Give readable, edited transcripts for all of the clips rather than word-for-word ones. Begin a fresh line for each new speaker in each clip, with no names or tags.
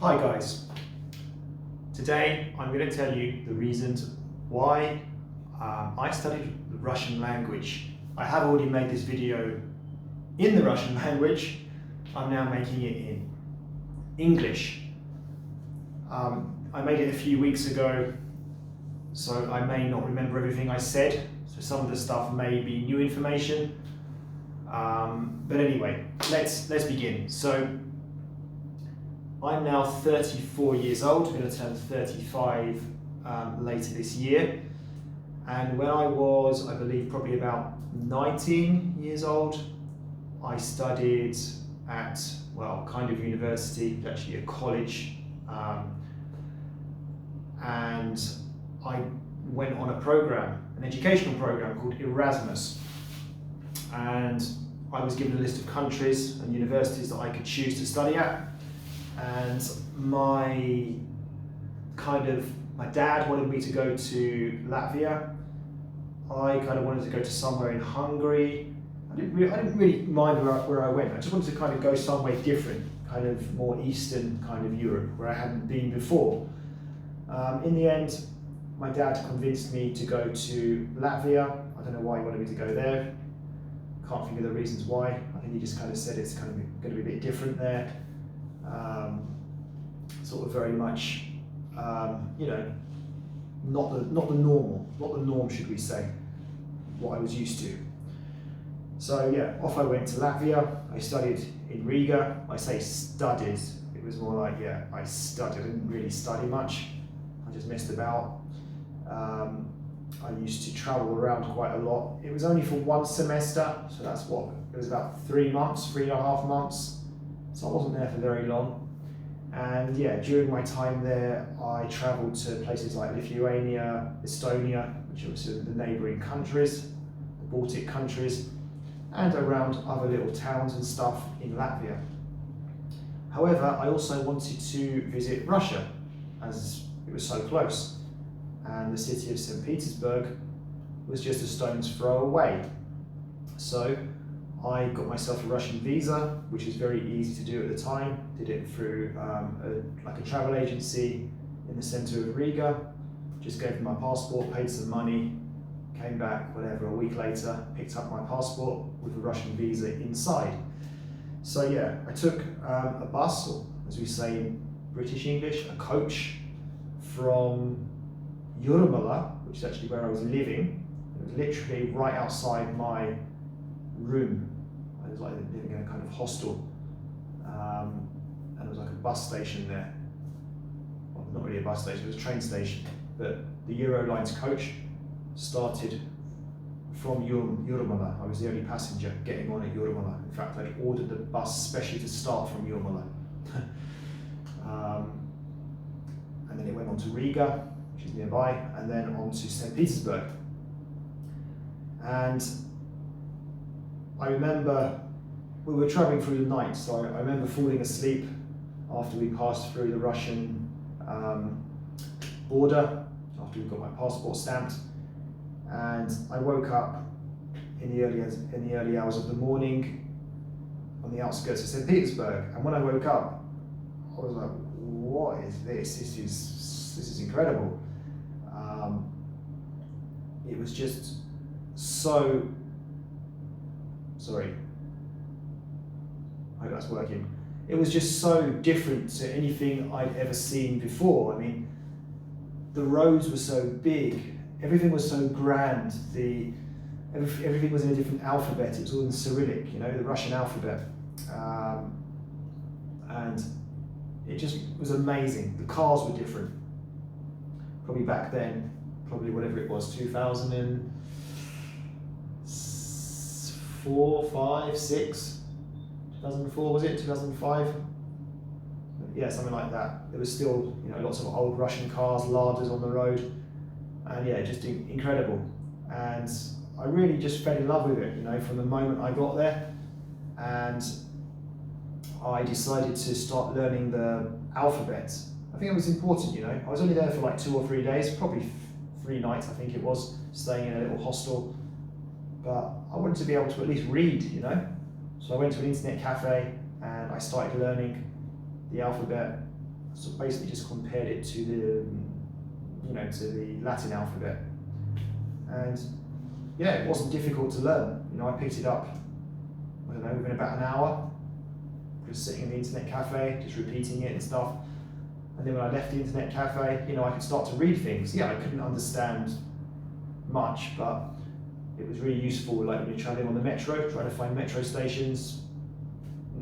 Hi guys, today I'm going to tell you the reasons why I studied the Russian language. I have already made this video in the Russian language. I'm now making it in English. I made it a few weeks ago, so I may not remember everything I said, so some of the stuff may be new information. But anyway, let's begin. So I'm now 34 years old, I'm going to turn 35 later this year. And when I was, I believe, probably about 19 years old, I studied at, well, kind of university, actually a college. And I went on a program, an educational program called Erasmus. And I was given a list of countries and universities that I could choose to study at. And my dad wanted me to go to Latvia. I kind of wanted to go to somewhere in Hungary. I didn't really mind where I went. I just wanted to kind of go somewhere different, kind of more Eastern kind of Europe, where I hadn't been before. In the end, my dad convinced me to go to Latvia. I don't know why he wanted me to go there. Can't think of the reasons why. I think he just kind of said it's kind of going to be a bit different there. Sort of very much, not the norm, should we say, what I was used to. So yeah, off I went to Latvia. I studied in Riga. I say studied, it was more like, yeah, I studied. I didn't really study much. I just messed about. I used to travel around quite a lot. It was only for one semester, so that's what, it was about 3 months, 3.5 months. So I wasn't there for very long. And yeah, during my time there, I travelled to places like Lithuania, Estonia, which are obviously the neighbouring countries, the Baltic countries, and around other little towns and stuff in Latvia. However, I also wanted to visit Russia, as it was so close. And the city of St. Petersburg was just a stone's throw away. So I got myself a Russian visa, which was very easy to do at the time. Did it through a travel agency in the centre of Riga. Just gave them my passport, paid some money, came back, whatever, a week later, picked up my passport with a Russian visa inside. So yeah, I took a bus, or as we say in British English, a coach, from Jurmala, which is actually where I was living. It was literally right outside my room. I was like living in a kind of hostel, and there was like a bus station there. Well, not really a bus station, it was a train station. But the Eurolines coach started from Jurmala. I was the only passenger getting on at Jurmala. In fact, I'd ordered the bus specially to start from Jurmala. And then it went on to Riga, which is nearby, and then on to St. Petersburg. And I remember we were traveling through the night, so I remember falling asleep after we passed through the Russian border, after we got my passport stamped. And I woke up in the early hours of the morning on the outskirts of St. Petersburg. And when I woke up, I was like, what is this? This is incredible. It was just so, sorry, I hope that's working. It was just so different to anything I'd ever seen before. I mean, the roads were so big, everything was so grand, everything was in a different alphabet. It was all in Cyrillic, the Russian alphabet. And it just was amazing. The cars were different. Probably back then, whatever it was, 2004, 5, 6, 2004 was it, 2005? Yeah, something like that. There was still, lots of old Russian cars, larders on the road, and yeah, just incredible. And I really just fell in love with it, from the moment I got there. And I decided to start learning the alphabet. I think it was important, I was only there for like 2 or 3 days, probably 3 nights, I think it was, staying in a little hostel. But I wanted to be able to at least read, So I went to an internet cafe and I started learning the alphabet. so basically just compared it to to the Latin alphabet. And yeah, it wasn't difficult to learn. I picked it up, I don't know, within about an hour, just sitting in the internet cafe, just repeating it and stuff. And then when I left the internet cafe, I could start to read things. Yeah, I couldn't understand much, but it was really useful, like when you're traveling on the metro, trying to find metro stations,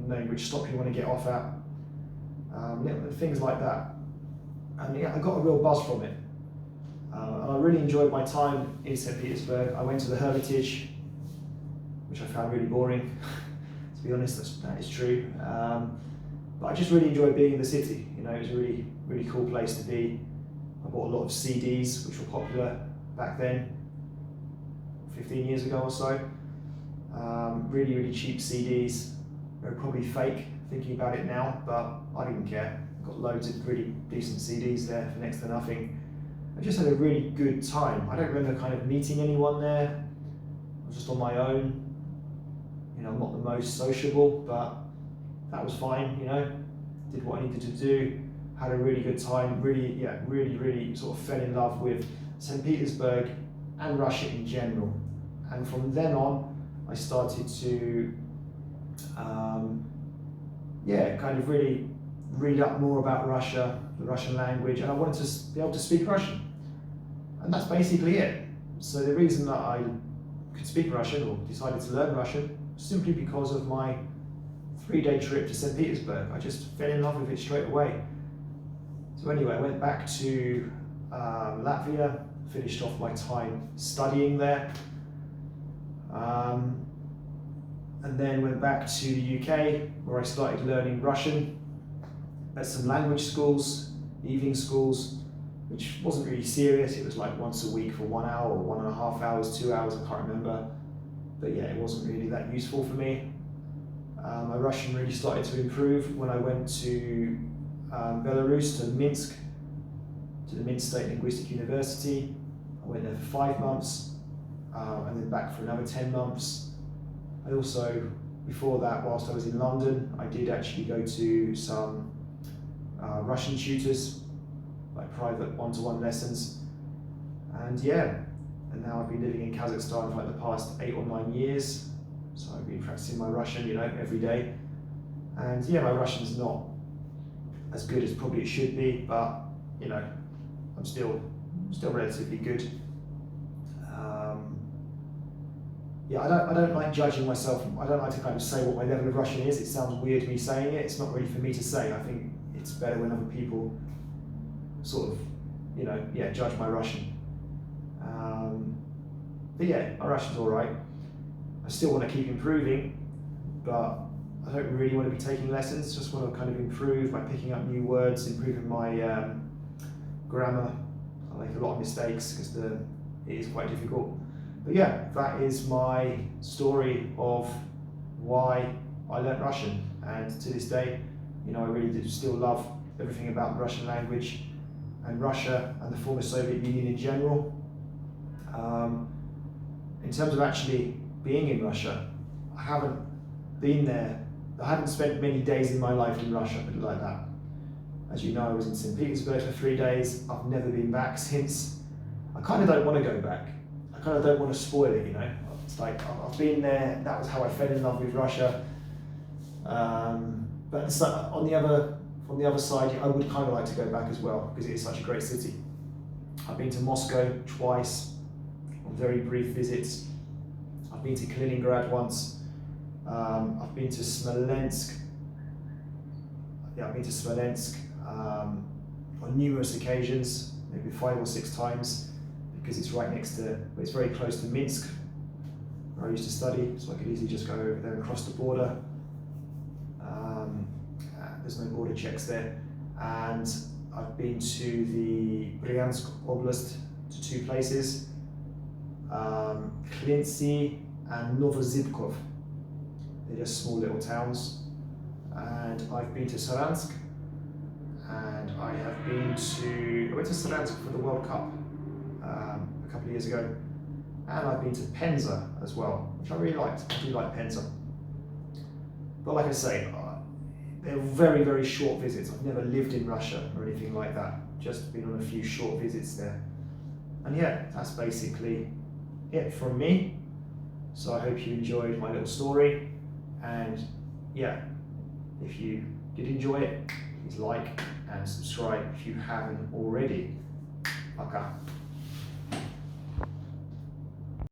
knowing which stop you want to get off at, things like that. And yeah, I got a real buzz from it. And I really enjoyed my time in St. Petersburg. I went to the Hermitage, which I found really boring. To be honest, that is true. But I just really enjoyed being in the city. It was a really, really cool place to be. I bought a lot of CDs, which were popular back then, 15 years ago or so. Really, really cheap CDs. They're probably fake, thinking about it now, but I didn't care. Got loads of really decent CDs there for next to nothing. I just had a really good time. I don't remember kind of meeting anyone there. I was just on my own. I'm not the most sociable, but that was fine, Did what I needed to do, had a really good time, really sort of fell in love with St. Petersburg and Russia in general. And from then on, I started to, kind of really read up more about Russia, the Russian language, and I wanted to be able to speak Russian. And that's basically it. So the reason that I could speak Russian or decided to learn Russian was simply because of my 3-day trip to St. Petersburg. I just fell in love with it straight away. So anyway, I went back to Latvia, finished off my time studying there, and then went back to the UK, where I started learning Russian at some language schools, evening schools, which wasn't really serious. It was like once a week for 1 hour or 1.5 hours, 2 hours, I can't remember. But yeah, it wasn't really that useful for me. My Russian really started to improve when I went to Belarus, to Minsk, to the Minsk State Linguistic University. I went there for 5 months, and then back for another 10 months. I also, before that, whilst I was in London, I did actually go to some Russian tutors, like private one-to-one lessons. And yeah, and now I've been living in Kazakhstan for like the past 8 or 9 years. So I've been practicing my Russian, every day. And yeah, my Russian's not as good as probably it should be, but I'm still relatively good. I don't like judging myself. I don't like to kind of say what my level of Russian is. It sounds weird me saying it. It's not really for me to say. I think it's better when other people sort of, judge my Russian. But yeah, my Russian's all right. I still want to keep improving, but I don't really want to be taking lessons. Just want to kind of improve by picking up new words, improving my grammar. I make a lot of mistakes because it is quite difficult. But yeah, that is my story of why I learnt Russian. And to this day, I really do still love everything about the Russian language and Russia and the former Soviet Union in general. In terms of actually being in Russia, I haven't been there. I haven't spent many days in my life in Russia, put it like that. As you know, I was in St. Petersburg for 3 days. I've never been back since. I kind of don't want to go back. I kind of don't want to spoil it, It's like, I've been there, that was how I fell in love with Russia. But it's like, from the other side, I would kind of like to go back as well, because it is such a great city. I've been to Moscow twice, on very brief visits. I've been to Kaliningrad once. I've been to Smolensk. Yeah, I've been to Smolensk on numerous occasions, maybe 5 or 6 times, because it's right next to, it's very close to Minsk, where I used to study, so I could easily just go over there and cross the border. There's no border checks there. And I've been to the Bryansk Oblast, to 2 places, Klintsy and Novozibkov. They're just small little towns. And I've been to Saransk, and I went to Saransk for the World Cup a couple of years ago, and I've been to Penza as well, which I really liked. I do like Penza. But like I say, they're very, very short visits. I've never lived in Russia or anything like that. Just been on a few short visits there. And yeah, that's basically it from me. So I hope you enjoyed my little story. And yeah, if you did enjoy it, please like and subscribe if you haven't already. Пока.